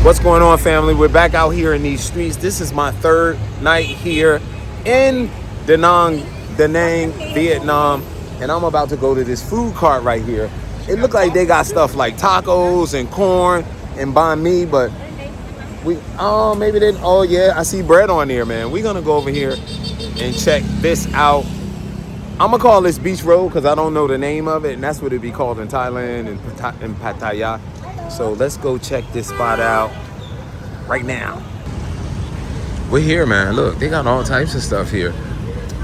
What's going on, family? We're back out here in these streets. This is my third night here in Da Nang, Vietnam, and I'm about to go to this food cart right here. It looked like they got stuff like tacos and corn and banh mi, but maybe they, oh yeah, I see bread on there, man. We're gonna go over here and check this out. I'm gonna call this Beach Road because I don't know the name of it, and that's what it'd be called in Thailand and Pattaya. So let's go check this spot out right now. We're here, man. Look, they got all types of stuff here.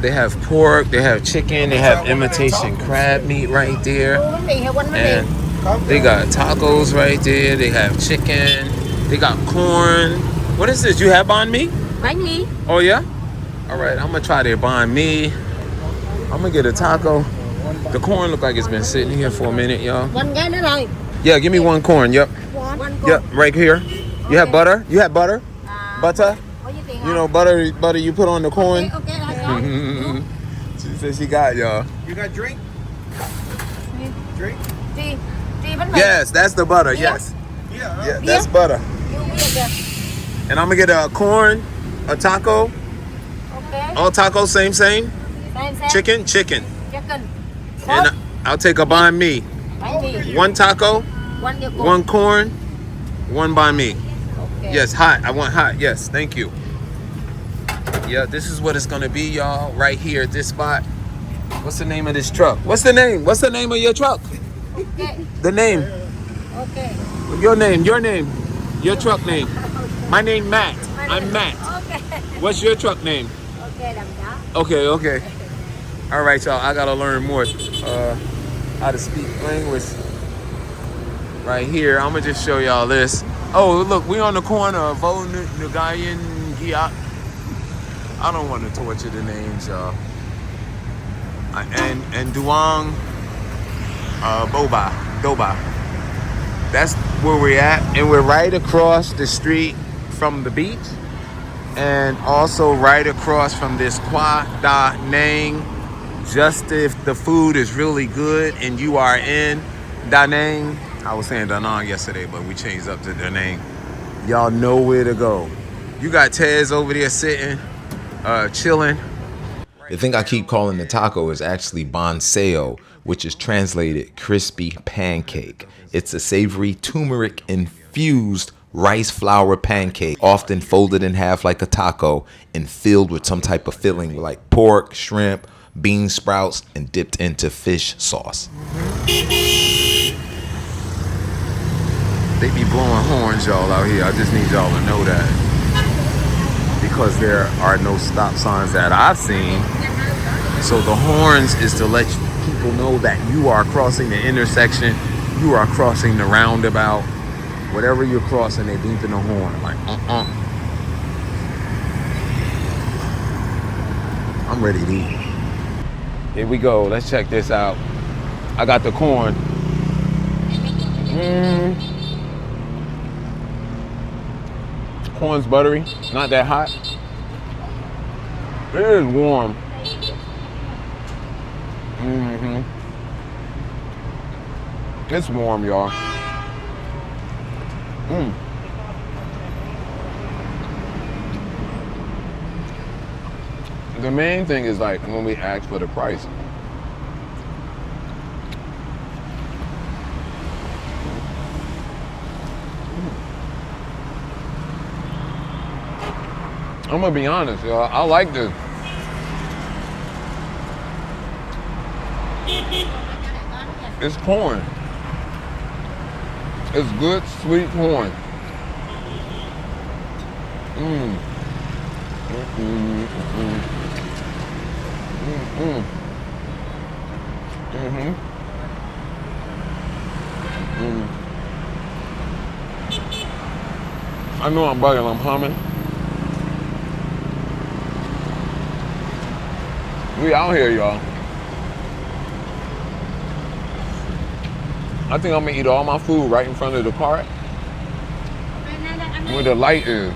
They have pork, they have chicken, they have imitation crab meat right there. And they got tacos right there. They have chicken. They got corn. What is this? You have banh mi? Bánh mì. Oh, yeah? All right, I'm gonna try their banh mi. I'm gonna get a taco. The corn look like it's been sitting here for a minute, y'all. Yeah, give me one corn. Yep. Yep, right here. You have butter? You have butter? Butter? You know, butter you put on the corn? She said she got, y'all. You got drink? Drink? Yes, that's the butter, yes. Yeah, that's butter. And I'm gonna get a corn, a taco. All tacos, same. Chicken. And I'll take a banh mi. One taco, one corn, one banh mi. Yes, hot. I want hot. Yes, thank you. Yeah, this is what it's gonna be, y'all. Right here at this spot. What's the name of this truck? What's the name? What's the name of your truck? The name. Okay. Your name. Your truck name. My name Matt. I'm Matt. Okay. What's your truck name? Okay. All right, y'all. I gotta learn more how to speak language. Right here, I'm gonna just show y'all this. Oh, look, we on the corner of Vo Nguyen Giat. I don't want to torture the names, y'all. And Duong Doba. That's where we're at, and we're right across the street from the beach, and also right across from this Qua Da Nang. Just if the food is really good and you are in Da Nang. I was saying Da Nang yesterday, but we changed up to Da Nang. Y'all know where to go. You got Tez over there sitting, chilling. The thing I keep calling the taco is actually Bánh Xèo, which is translated crispy pancake. It's a savory turmeric-infused rice flour pancake, often folded in half like a taco and filled with some type of filling like pork, shrimp, bean sprouts, and dipped into fish sauce. They be blowing horns, y'all, out here. I just need y'all to know that. Because there are no stop signs that I've seen. So the horns is to let people know that you are crossing the intersection, you are crossing the roundabout. Whatever you're crossing, they beeping the horn. Like, I'm ready to eat. Here we go. Let's check this out. I got the corn. Corn's buttery, not that hot. It is warm. It's warm, y'all. The main thing is like when we ask for the price. I'm gonna be honest, y'all. I like this. It's corn. It's good, sweet corn. I know I'm bugging, I'm humming. We out here, y'all. I think I'm gonna eat all my food right in front of the cart where the light is.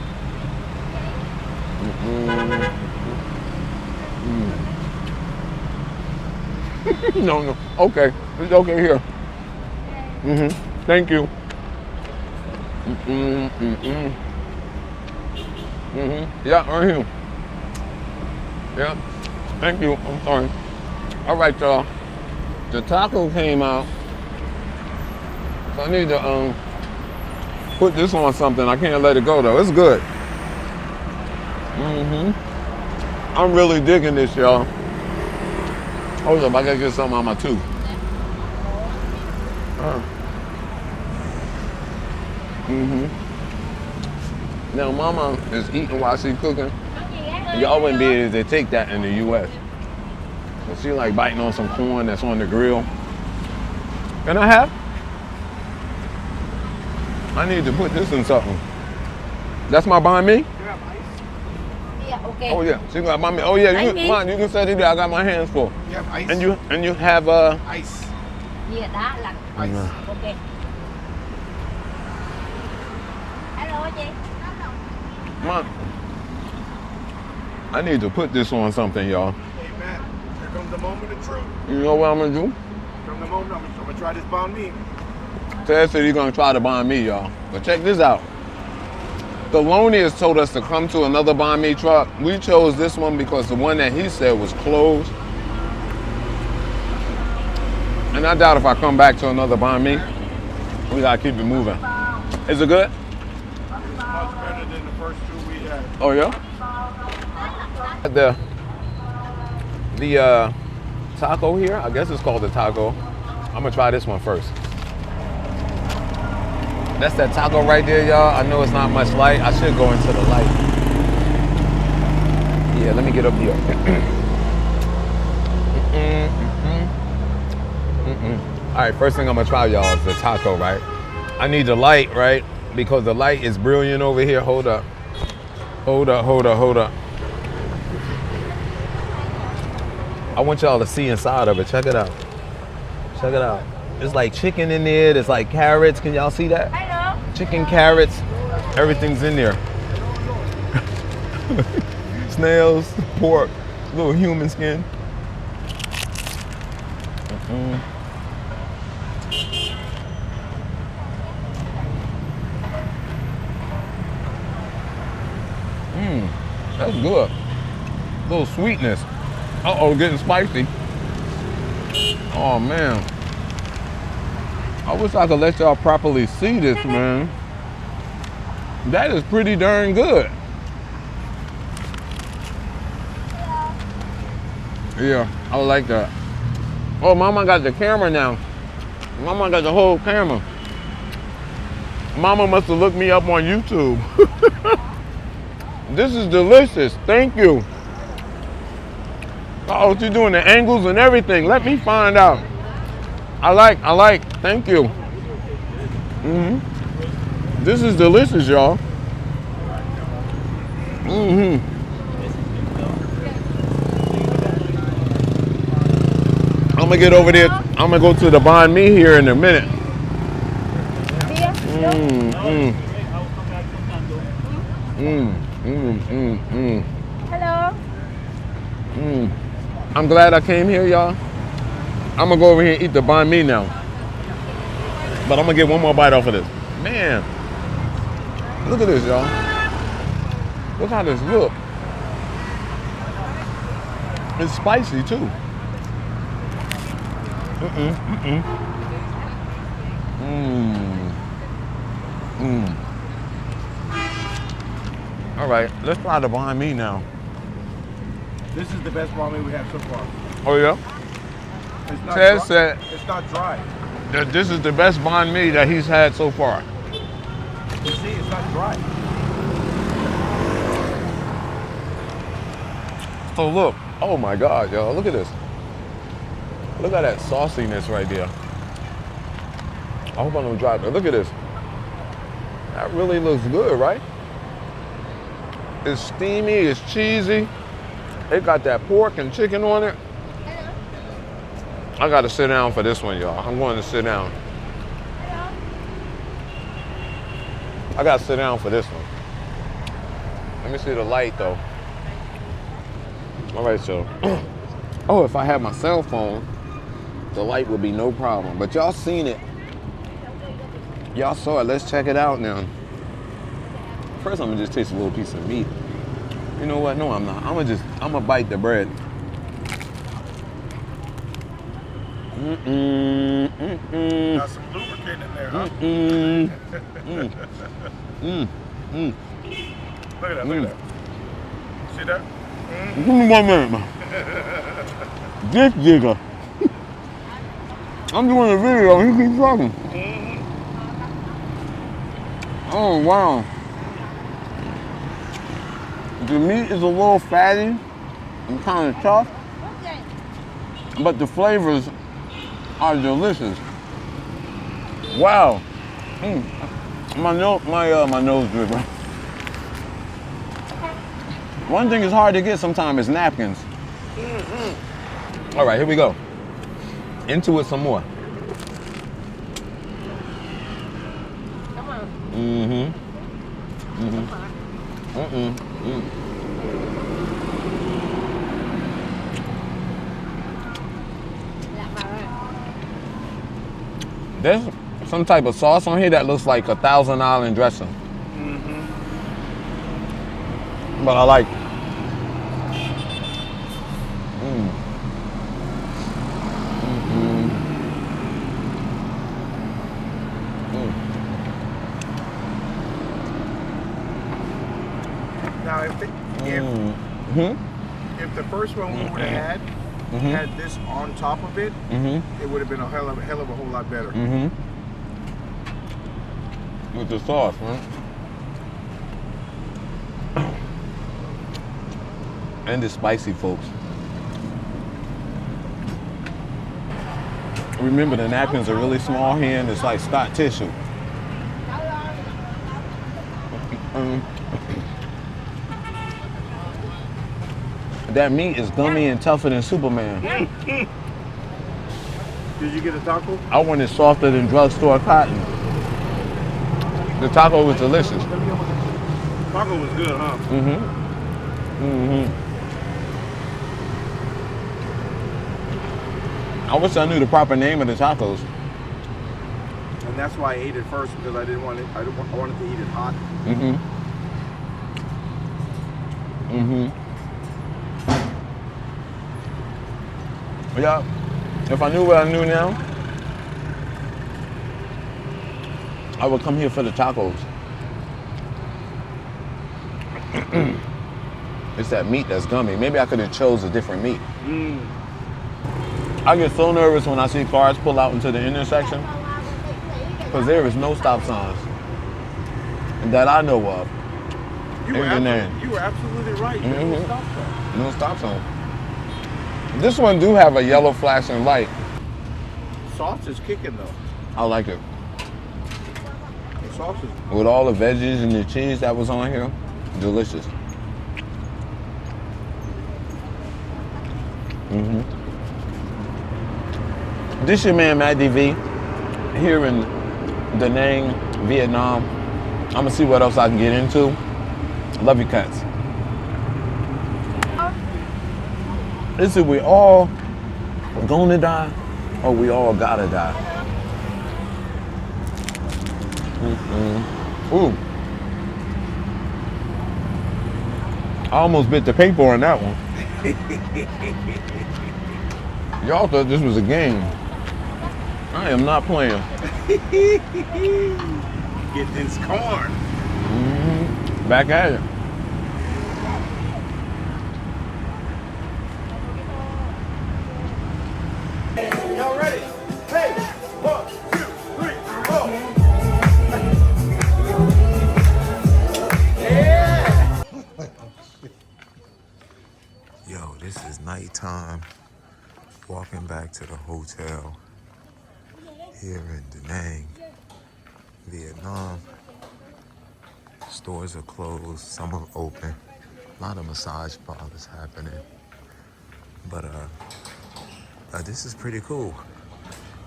No. Okay. It's okay here. Thank you. Yeah, right here. Yeah. Thank you. I'm sorry. All right, y'all. The taco came out. So I need to put this on something. I can't let it go though. It's good. I'm really digging this, y'all. Hold up, I gotta get something on my tooth. Now, Mama is eating while she's cooking. Y'all wouldn't be able to take that in the U.S. So she like biting on some corn that's on the grill. Can I have? I need to put this in something. That's my banh mi? Yeah, okay. Oh yeah, she got banh mi. Oh yeah, you can set it there. I got my hands full. You have ice? And you have Ice. Yeah, đã là Ice. okay. Hello chị. Mom, I need to put this on something, y'all. Hey Matt, here comes the moment of truth. You know what I'm gonna do? Here comes the moment. I'm gonna try this banh mi. Ted said he's gonna try the banh mi, y'all. But check this out. Thelonious told us to come to another banh mi truck. We chose this one because the one that he said was closed. And I doubt if I come back to another banh mi, we gotta keep it moving. Is it good? Much better than the first two we had. Oh yeah? The taco here, I guess it's called the taco. I'm gonna try this one first. That's that taco right there, y'all. I know it's not much light. I should go into the light. Yeah, let me get up here. All right, first thing I'm gonna try, y'all, is the taco, right? I need the light, right? Because the light is brilliant over here. Hold up. Hold up, hold up, hold up. I want y'all to see inside of it. Check it out. Check it out. There's like chicken in there. There's like carrots. Can y'all see that? Hello. Chicken, carrots, everything's in there. Snails, pork, little human skin. That's good. A little sweetness. Uh-oh, getting spicy. Oh man. I wish I could let y'all properly see this, man. That is pretty darn good. Yeah, I like that. Oh, Mama got the camera now. Mama got the whole camera. Mama must have looked me up on YouTube. This is delicious. Thank you. Oh, she's doing the angles and everything. Let me find out. I like. Thank you. This is delicious, y'all. I'm gonna get over there. I'm gonna go to the banh mi here in a minute. Hello. I'm glad I came here, y'all. I'm gonna go over here and eat the banh mi now. But I'm gonna get one more bite off of this. Man, look at this, y'all. Look how this look. It's spicy too. All right, let's try the banh mi now. This is the best banh mi we have so far. Oh yeah? It's not Ted dry. said It's not dry. that this is the best banh mi that he's had so far. You see, it's not dry. So look, oh my God, y'all, look at this. Look at that sauciness right there. I hope I don't drop it. Look at this. That really looks good, right? It's steamy, it's cheesy. It got that pork and chicken on it. I gotta sit down for this one, y'all. I'm going to sit down. I gotta sit down for this one. Let me see the light though. All right, so. Oh, if I had my cell phone, the light would be no problem. But y'all seen it Y'all saw it. Let's check it out now. First, I'm gonna just taste a little piece of meat. You know what? No, I'm not. I'm gonna bite the bread. Got some lubricant in there, huh? Look at that, look at that. See that? Give me 1 minute. This jigger. I'm doing a video, he keeps talking. Oh, wow. The meat is a little fatty and kind of tough, but the flavors are delicious. Wow. My nose dribble. One thing is hard to get sometimes is napkins. All right, here we go. Into it some more. Come on. There's some type of sauce on here that looks like a Thousand Island dressing. But I like. Now, if the first one we would have had this on top of it, it would have been a hell of a whole lot better. With the sauce, right? And it's spicy, folks. Remember, the napkins are really small here, and it's like Scott tissue. That meat is gummy and tougher than Superman. Did you get a taco? I want it softer than drugstore cotton. The taco was delicious. Taco was good, huh? I wish I knew the proper name of the tacos. And that's why I ate it first, because I didn't want it. I wanted to eat it hot. Yeah, if I knew what I knew now, I would come here for the tacos. It's that meat that's gummy. Maybe I could have chose a different meat. I get so nervous when I see cars pull out into the intersection because there is no stop signs that I know of. You were absolutely right. No stop sign. No stop sign. This one do have a yellow flashing light. Sauce is kicking though. I like it. The sauce is. With all the veggies and the cheese that was on here, delicious. This your man Matt DV here in Da Nang, Vietnam. I'm gonna see what else I can get into. Love you cats. Is it we all gonna die or we all gotta die? Ooh. I almost bit the paper on that one. Y'all thought this was a game. I am not playing. Get this corn. Back at it. Y'all ready? Hey, 1, 2, 3, 4. Yeah. Yo, this is nighttime. Walking back to the hotel here in Da Nang, Vietnam. Stores are closed, some are open. A lot of massage parlors happening. But this is pretty cool.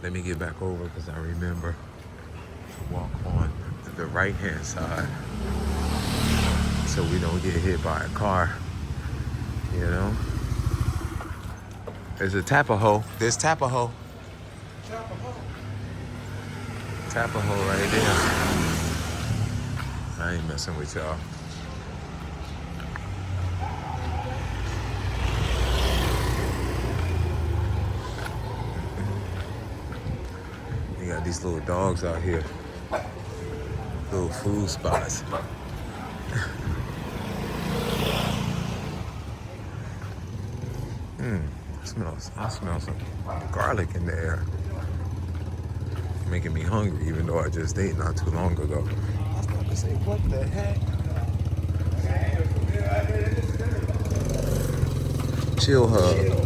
Let me get back over because I remember to walk on the right-hand side so we don't get hit by a car, you know? There's a Tappahoe. There's Tappahoe. Tapper hole right there. I ain't messing with y'all. You got these little dogs out here. Little food spots. I smell some garlic in the air. Making me hungry, even though I just ate not too long ago. I was about to say, what the heck? Chill Hub.